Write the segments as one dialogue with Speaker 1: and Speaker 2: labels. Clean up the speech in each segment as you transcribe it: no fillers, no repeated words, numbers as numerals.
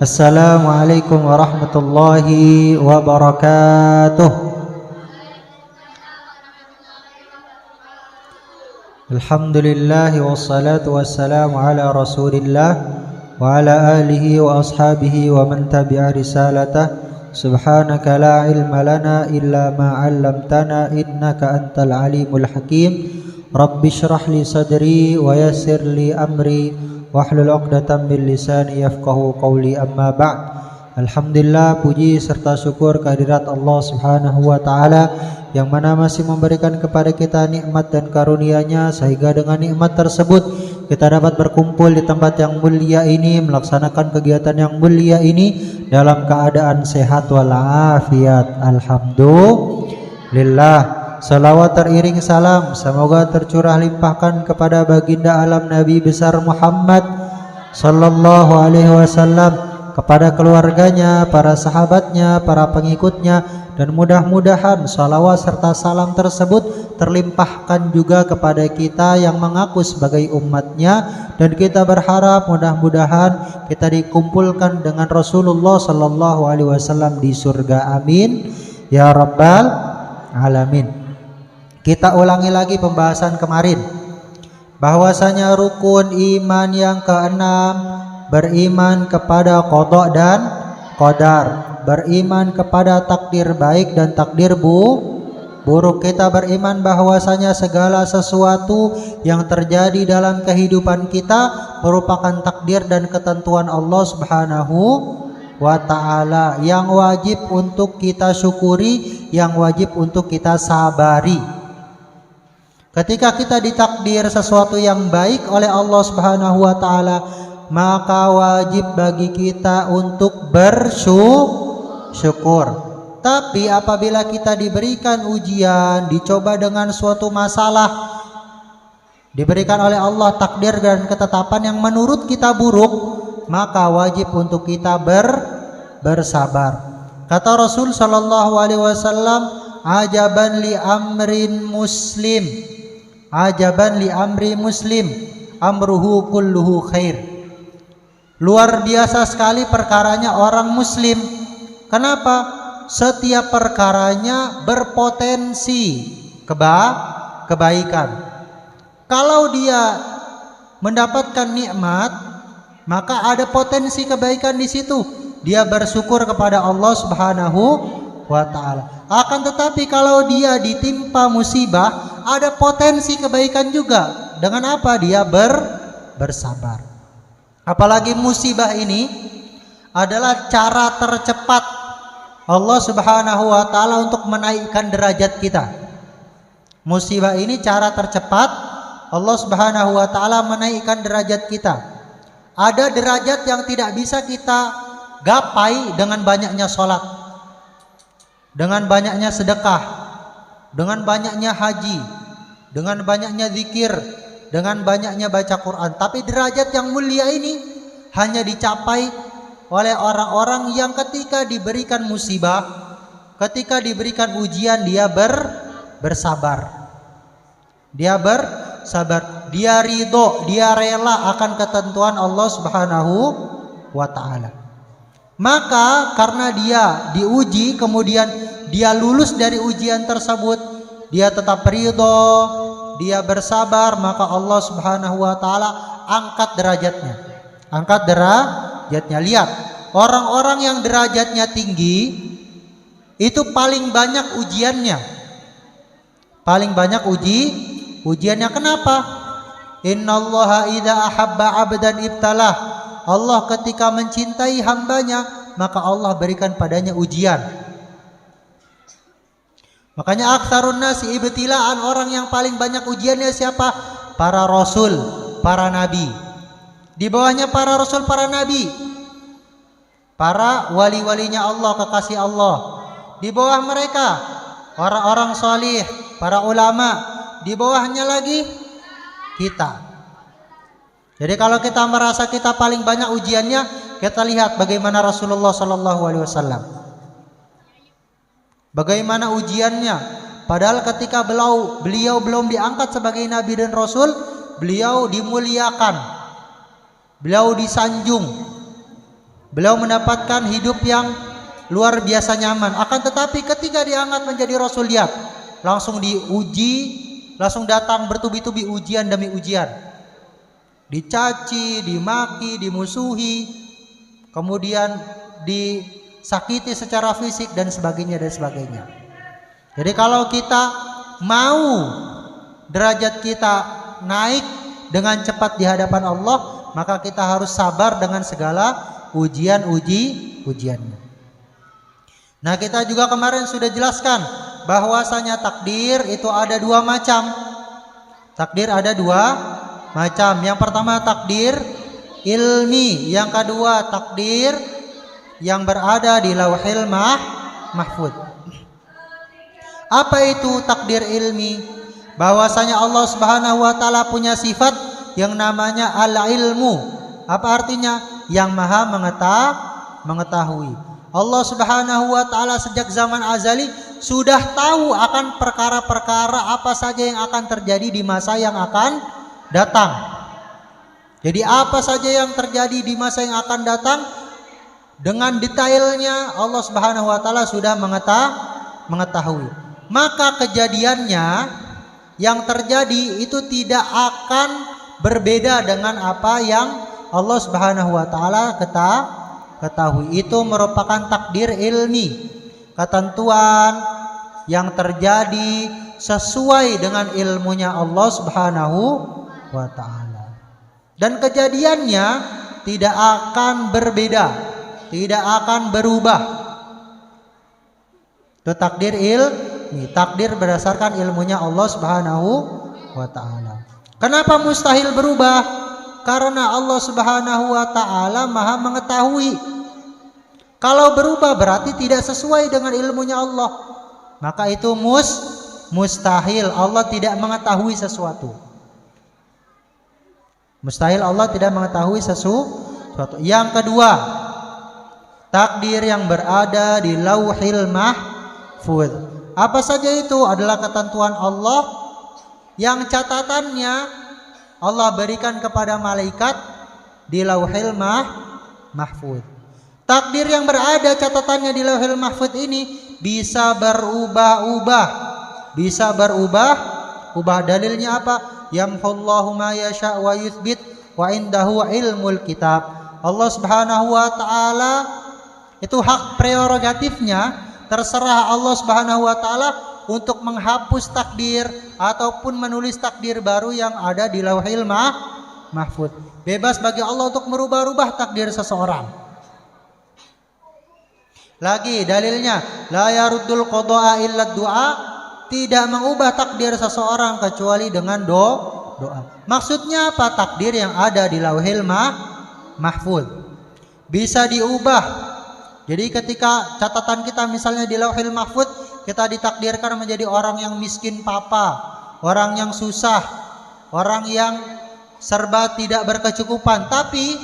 Speaker 1: Assalamualaikum warahmatullahi wabarakatuh. Alhamdulillah wassalatu wassalamu ala Rasulillah wa ala alihi wa ashabihi wa man tabi'a risalatah. Subhanaka la ilma lana illa ma 'allamtana innaka antal alimul hakim. Rabbi shrah li sadri wa yassir li amri wahlul 'uqdatam min lisani yafqahu qawli, amma ba'd. Alhamdulillah, puji serta syukur kehadirat Allah Subhanahu wa taala yang mana masih memberikan kepada kita nikmat dan karunia-Nya sehingga dengan nikmat tersebut kita dapat berkumpul di tempat yang mulia ini, melaksanakan kegiatan yang mulia ini dalam keadaan sehat walafiat. Alhamdulillah. Salawat teriring salam semoga tercurah limpahkan kepada baginda alam Nabi besar Muhammad sallallahu alaihi wasallam, kepada keluarganya, para sahabatnya, para pengikutnya, dan mudah-mudahan salawat serta salam tersebut terlimpahkan juga kepada kita yang mengaku sebagai umatnya, dan kita berharap mudah-mudahan kita dikumpulkan dengan Rasulullah sallallahu alaihi wasallam di surga. Amin ya rabbal alamin. Kita ulangi lagi pembahasan kemarin, bahwasanya rukun iman yang keenam beriman kepada qada dan qadar, beriman kepada takdir baik dan takdir buruk. Kita beriman bahwasanya segala sesuatu yang terjadi dalam kehidupan kita merupakan takdir dan ketentuan Allah Subhanahu wa ta'ala yang wajib untuk kita syukuri, yang wajib untuk kita sabari. Ketika kita ditakdir sesuatu yang baik oleh Allah Subhanahu wa ta'ala, maka wajib bagi kita untuk bersyukur. Tapi apabila kita diberikan ujian, dicoba dengan suatu masalah, diberikan oleh Allah takdir dan ketetapan yang menurut kita buruk, maka wajib untuk kita bersabar. Kata Rasul sallallahu alaihi wasallam, ajaban li amrin muslim, ajaban li amri muslim, amruhu kulluhu khair. Luar biasa sekali perkaranya orang muslim. Kenapa? Setiap perkaranya berpotensi kebaikan. Kalau dia mendapatkan nikmat, maka ada potensi kebaikan di situ. Dia bersyukur kepada Allah Subhanahu wa ta'ala. Akan tetapi kalau dia ditimpa musibah, ada potensi kebaikan juga. Dengan apa? Dia bersabar. Apalagi musibah ini adalah cara tercepat Allah Subhanahu wa ta'ala untuk menaikkan derajat kita. Musibah ini cara tercepat Allah Subhanahu wa ta'ala menaikkan derajat kita. Ada derajat yang tidak bisa kita gapai dengan banyaknya sholat, dengan banyaknya sedekah, dengan banyaknya haji, dengan banyaknya zikir, dengan banyaknya baca Quran. Tapi derajat yang mulia ini hanya dicapai oleh orang-orang yang ketika diberikan musibah, ketika diberikan ujian, dia bersabar. Dia bersabar, dia ridho, dia rela akan ketentuan Allah Subhanahu wa ta'ala. Maka karena dia diuji, kemudian dia lulus dari ujian tersebut, dia tetap ridho, dia bersabar, maka Allah Subhanahu wa ta'ala angkat derajatnya. Angkat derajatnya. Lihat, orang-orang yang derajatnya tinggi itu paling banyak ujiannya. Paling banyak ujiannya. Kenapa? Innallaha idza ahabba 'abdan ibtalah. Allah ketika mencintai hambanya, maka Allah berikan padanya ujian. Makanya aktsarun nasi ibtilaan, orang yang paling banyak ujiannya siapa? Para rasul, para nabi. Di bawahnya para rasul, para nabi, para wali-walinya Allah, kekasih Allah. Di bawah mereka orang-orang salih, para ulama. Di bawahnya lagi kita. Jadi kalau kita merasa kita paling banyak ujiannya, kita lihat bagaimana Rasulullah sallallahu alaihi wasallam. Bagaimana ujiannya? Padahal ketika beliau belum diangkat sebagai nabi dan rasul, beliau dimuliakan, beliau disanjung, Beliau mendapatkan hidup yang luar biasa nyaman. Akan tetapi ketika diangkat menjadi Rasul, lihat, langsung diuji, langsung datang bertubi-tubi ujian demi ujian. Dicaci, dimaki, dimusuhi, kemudian disakiti secara fisik dan sebagainya dan sebagainya. Jadi kalau kita mau derajat kita naik dengan cepat di hadapan Allah, maka kita harus sabar dengan segala ujiannya. Nah, kita juga kemarin sudah jelaskan bahwasanya takdir itu ada dua macam. Takdir ada dua macam. Yang pertama takdir ilmi, yang kedua takdir yang berada di Lauhil Mahfuz. Apa itu takdir ilmi? Bahwasanya Allah Subhanahu wa taala punya sifat yang namanya al-ilmu. Apa artinya? Yang maha mengetahui. Allah Subhanahu wa taala sejak zaman azali sudah tahu akan perkara-perkara apa saja yang akan terjadi di masa yang akan datang. Jadi apa saja yang terjadi di masa yang akan datang dengan detailnya Allah Subhanahu wa taala sudah mengetahui. Maka kejadiannya yang terjadi itu tidak akan berbeda dengan apa yang Allah Subhanahu wa taala ketahui. Itu merupakan takdir ilmi, ketentuan yang terjadi sesuai dengan ilmunya Allah Subhanahu wa taala. Dan kejadiannya tidak akan berbeda, tidak akan berubah. Itu takdir ilmi, takdir berdasarkan ilmunya Allah Subhanahu wa taala. Kenapa mustahil berubah? Karena Allah Subhanahu wa taala maha mengetahui. Kalau berubah berarti tidak sesuai dengan ilmunya Allah, maka itu mustahil. Allah tidak mengetahui sesuatu. Mustahil Allah tidak mengetahui sesuatu. Yang kedua, takdir yang berada di Lauhil Mahfuz. Apa saja itu? Adalah ketentuan Allah yang catatannya Allah berikan kepada malaikat di Lauhil Mahfuz. Takdir yang berada catatannya di Lauhil Mahfuz ini bisa berubah-ubah. Bisa berubah-ubah. Dalilnya apa? Yamhullahu ma yasha wa yuthbit wa indahu ilmul kitab. Allah Subhanahu wa taala itu hak prerogatifnya, terserah Allah Subhanahu wa taala untuk menghapus takdir ataupun menulis takdir baru yang ada di Lauhil Mahfuz. Bebas bagi Allah untuk merubah-rubah takdir seseorang. Lagi dalilnya, la yaruddul qada'a illa du'a, tidak mengubah takdir seseorang kecuali dengan doa. Maksudnya apa? Takdir yang ada di Lauhil Mahfuz bisa diubah. Jadi ketika catatan kita misalnya di Lauhil Mahfuz, kita ditakdirkan menjadi orang yang miskin papa, orang yang susah, orang yang serba tidak berkecukupan. Tapi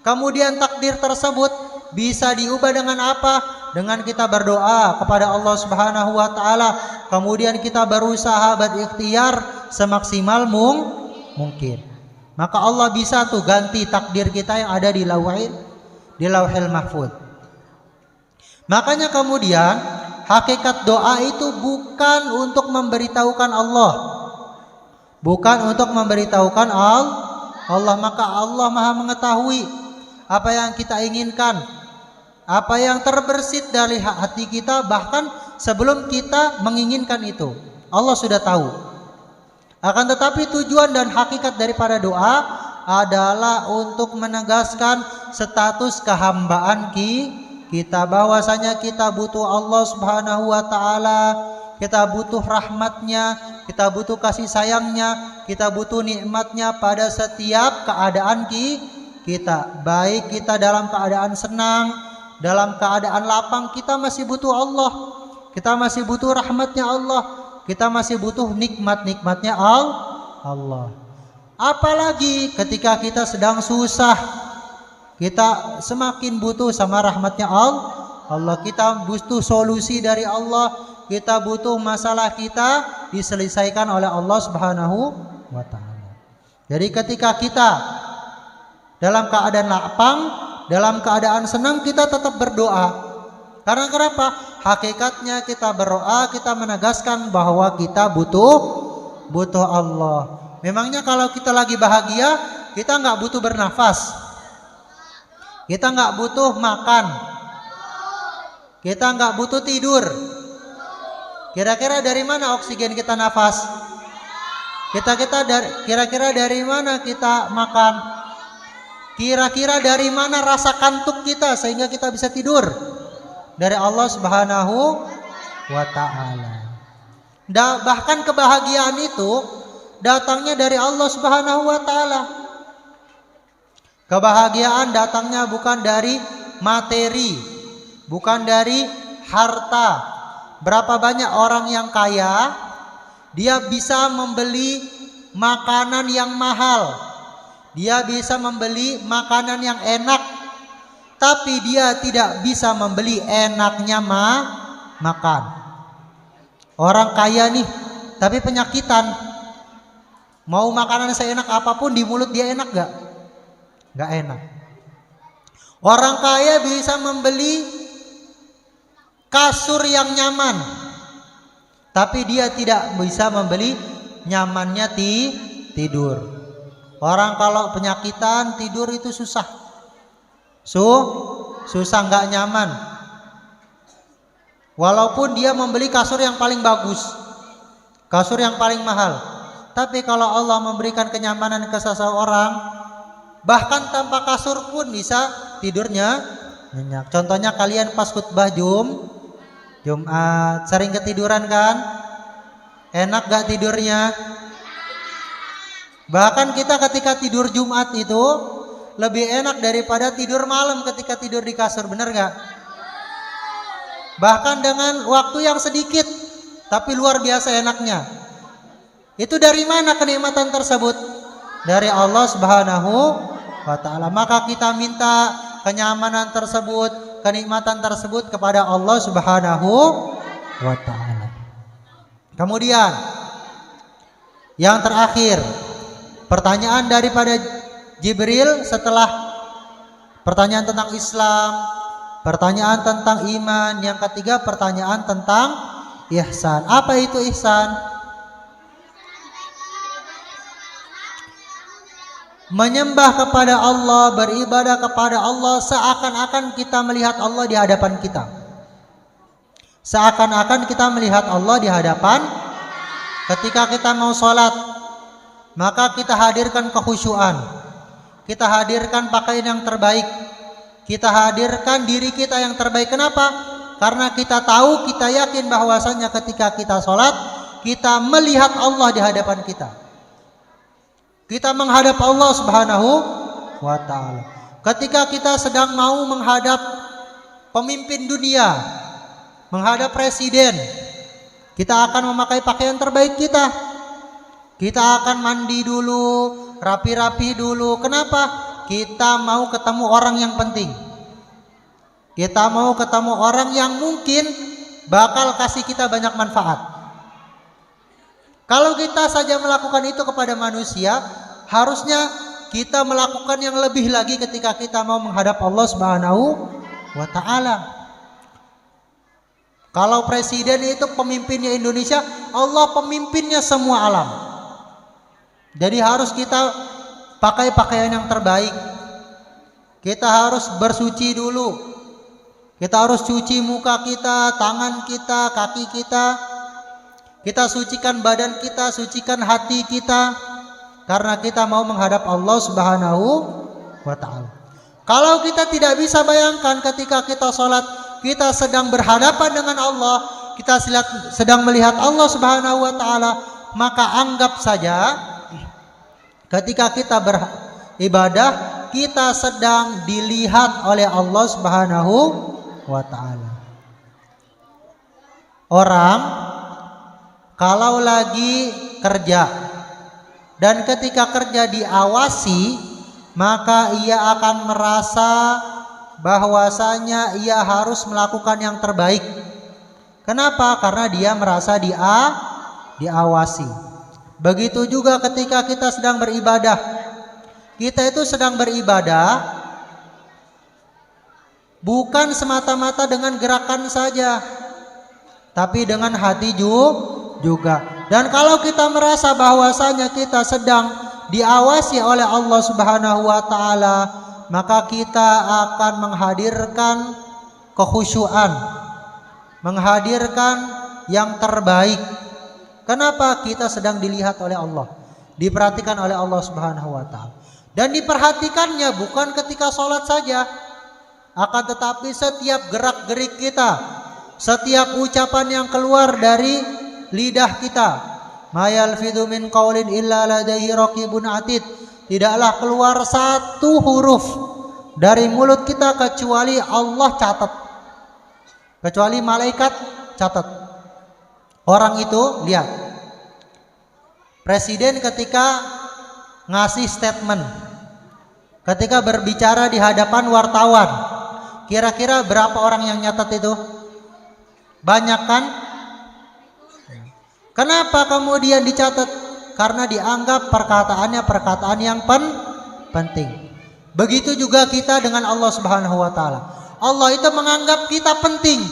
Speaker 1: kemudian takdir tersebut bisa diubah dengan apa? Dengan kita berdoa kepada Allah Subhanahu wa taala, kemudian kita berusaha berikhtiar semaksimal mungkin. Maka Allah bisa tuh ganti takdir kita yang ada di Lauhil Mahfuz. Makanya kemudian hakikat doa itu bukan untuk memberitahukan Allah, bukan untuk memberitahukan Allah. Maka Allah maha mengetahui apa yang kita inginkan, apa yang terbersit dari hati kita, bahkan sebelum kita menginginkan itu Allah sudah tahu. Akan tetapi tujuan dan hakikat daripada doa adalah untuk menegaskan status kehambaan kita, bahwasanya kita butuh Allah Subhanahu wa taala, kita butuh rahmatnya, kita butuh kasih sayangnya, kita butuh nikmatnya pada setiap keadaan kita. Baik kita dalam keadaan senang, dalam keadaan lapang, kita masih butuh Allah, kita masih butuh rahmatnya Allah, kita masih butuh nikmat-nikmatnya Allah. Apalagi ketika kita sedang susah, kita semakin butuh sama rahmatnya Allah. Kita butuh solusi dari Allah, kita butuh masalah kita diselesaikan oleh Allah Subhanahu wa taala. Jadi ketika kita dalam keadaan lapang, dalam keadaan senang kita tetap berdoa. Karena kenapa? Hakikatnya kita berdoa, kita menegaskan bahwa kita butuh Allah. Memangnya kalau kita lagi bahagia, kita nggak butuh bernafas, kita nggak butuh makan, kita nggak butuh tidur. Kira-kira dari mana oksigen kita nafas? Kira-kira dari mana kita makan? Kira-kira dari mana rasa kantuk kita sehingga kita bisa tidur? Dari Allah Subhanahu wa ta'ala. Bahkan kebahagiaan itu datangnya dari Allah Subhanahu wa ta'ala. Kebahagiaan datangnya bukan dari materi, bukan dari harta. Berapa banyak orang yang kaya, dia bisa membeli makanan yang mahal, dia bisa membeli makanan yang enak, tapi dia tidak bisa membeli enaknya makan. Orang kaya nih, tapi penyakitan. Mau makanan seenak apapun di mulut dia enak gak? Gak enak. Orang kaya bisa membeli kasur yang nyaman, tapi dia tidak bisa membeli nyamannya tidur. Orang kalau penyakitan tidur itu susah. Susah, nggak nyaman. Walaupun dia membeli kasur yang paling bagus, kasur yang paling mahal, tapi kalau Allah memberikan kenyamanan ke seseorang, bahkan tanpa kasur pun bisa tidurnya nyenyak. Contohnya kalian pas khutbah Jumat sering ketiduran kan? Enak gak tidurnya? Bahkan kita ketika tidur Jumat itu lebih enak daripada tidur malam ketika tidur di kasur, bener gak? Bahkan dengan waktu yang sedikit, tapi luar biasa enaknya. Itu dari mana kenikmatan tersebut? Dari Allah Subhanahu wa ta'ala. Maka kita minta kenyamanan tersebut, kenikmatan tersebut kepada Allah Subhanahu wa ta'ala. Kemudian yang terakhir, pertanyaan daripada Jibril setelah pertanyaan tentang Islam, pertanyaan tentang iman, yang ketiga pertanyaan tentang ihsan. Apa itu ihsan? Menyembah kepada Allah, beribadah kepada Allah seakan-akan kita melihat Allah di hadapan kita. Seakan-akan kita melihat Allah di hadapan. Ketika kita mau sholat, maka kita hadirkan kekhusyuan, kita hadirkan pakaian yang terbaik, kita hadirkan diri kita yang terbaik. Kenapa? Karena kita tahu, kita yakin bahwasanya ketika kita sholat, kita melihat Allah di hadapan kita. Kita menghadap Allah Subhanahu wa ta'ala. Ketika kita sedang mau menghadap pemimpin dunia, menghadap presiden, kita akan memakai pakaian terbaik kita. Kita akan mandi dulu, rapi-rapi dulu. Kenapa? Kita mau ketemu orang yang penting. Kita mau ketemu orang yang mungkin bakal kasih kita banyak manfaat. Kalau kita saja melakukan itu kepada manusia, harusnya kita melakukan yang lebih lagi ketika kita mau menghadap Allah Subhanahu wa ta'ala. Kalau presiden itu pemimpinnya Indonesia, Allah pemimpinnya semua alam. Jadi harus kita pakai pakaian yang terbaik. Kita harus bersuci dulu. Kita harus cuci muka kita, tangan kita, kaki kita. Kita sucikan badan kita, sucikan hati kita, karena kita mau menghadap Allah Subhanahu wa ta'ala. Kalau kita tidak bisa bayangkan ketika kita sholat, kita sedang berhadapan dengan Allah, kita sedang melihat Allah Subhanahu wa ta'ala, maka anggap saja ketika kita beribadah, kita sedang dilihat oleh Allah Subhanahu wa ta'ala. Orang kalau lagi kerja dan ketika kerja diawasi, maka ia akan merasa bahwasanya ia harus melakukan yang terbaik. Kenapa? Karena dia merasa diawasi. Begitu juga ketika kita sedang beribadah. Kita itu sedang beribadah, Bukan semata-mata dengan gerakan saja, tapi dengan hati juga. Dan kalau kita merasa bahwasanya kita sedang diawasi oleh Allah Subhanahu wa taala, maka kita akan menghadirkan kekhusyuan, menghadirkan yang terbaik. Kenapa? Kita sedang dilihat oleh Allah, diperhatikan oleh Allah Subhanahu wa taala. Dan diperhatikannya bukan ketika sholat saja, akan tetapi setiap gerak-gerik kita, setiap ucapan yang keluar dari lidah kita. Ma yalfidhu min qaulin illa ladaihi raqibun atid. Tidaklah keluar satu huruf dari mulut kita kecuali Allah catat, kecuali malaikat catat. Orang itu, lihat, presiden ketika ngasih statement, ketika berbicara di hadapan wartawan, kira-kira berapa orang yang nyatat itu? Banyak kan? Kenapa kemudian dicatat? Karena dianggap perkataannya perkataan yang penting. Begitu juga kita dengan Allah Subhanahu wa taala. Allah itu menganggap kita penting.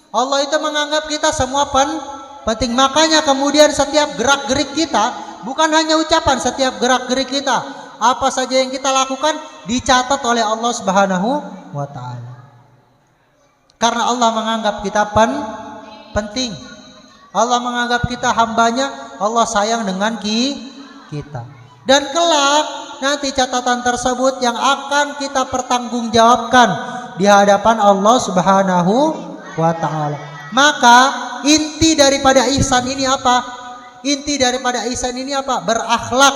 Speaker 1: Allah itu menganggap kita semua penting. Makanya kemudian setiap gerak-gerik kita, bukan hanya ucapan, setiap gerak-gerik kita, apa saja yang kita lakukan dicatat oleh Allah Subhanahu wa taala. Karena Allah menganggap kita penting. Allah menganggap kita hambanya, Allah sayang dengan kita. Dan kelak nanti catatan tersebut yang akan kita pertanggungjawabkan di hadapan Allah Subhanahu wa taala. Maka inti daripada ihsan ini apa? Inti daripada ihsan ini apa? Berakhlak.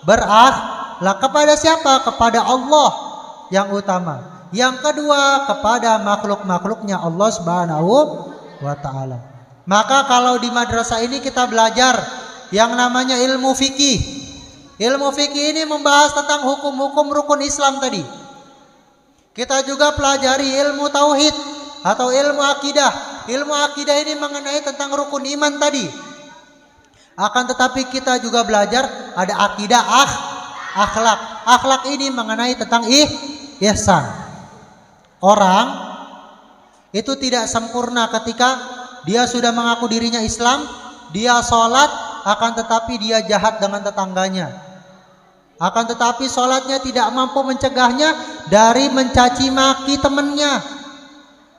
Speaker 1: Berakhlak kepada siapa? Kepada Allah yang utama. Yang kedua, kepada makhluk-makhluknya Allah Subhanahu wa taala. Maka kalau di madrasah ini kita belajar yang namanya ilmu fikih. Ilmu fikih ini membahas tentang hukum-hukum rukun Islam tadi. Kita juga pelajari ilmu tauhid atau ilmu akidah. Ilmu akidah ini mengenai tentang rukun iman tadi. Akan tetapi kita juga belajar ada akidah akhlak. Akhlak ini mengenai tentang ihsan. Orang itu tidak sempurna ketika dia sudah mengaku dirinya Islam, dia sholat, akan tetapi dia jahat dengan tetangganya. Akan tetapi sholatnya tidak mampu mencegahnya dari mencaci maki temannya,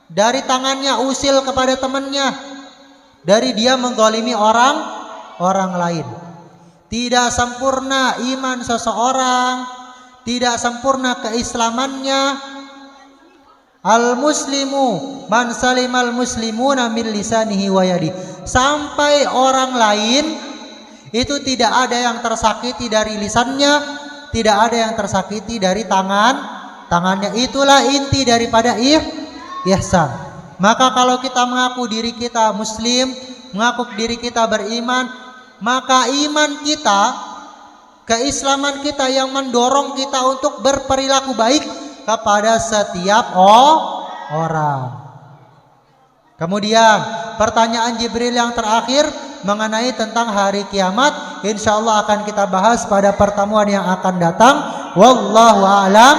Speaker 1: dari tangannya usil kepada temannya, dari dia menggolimi orang lain. Tidak sempurna iman seseorang, tidak sempurna keislamannya. Al-muslimu man salimal muslimuna min lisanihi wa yadi. Sampai orang lain itu tidak ada yang tersakiti dari lisannya, tidak ada yang tersakiti dari tangannya. Itulah inti daripada ihsan. Maka kalau kita mengaku diri kita muslim, mengaku diri kita beriman, maka iman kita, keislaman kita yang mendorong kita untuk berperilaku baik kepada setiap orang. Kemudian pertanyaan Jibril yang terakhir mengenai tentang hari kiamat, insya Allah akan kita bahas pada pertemuan yang akan datang. Wallahu a'lam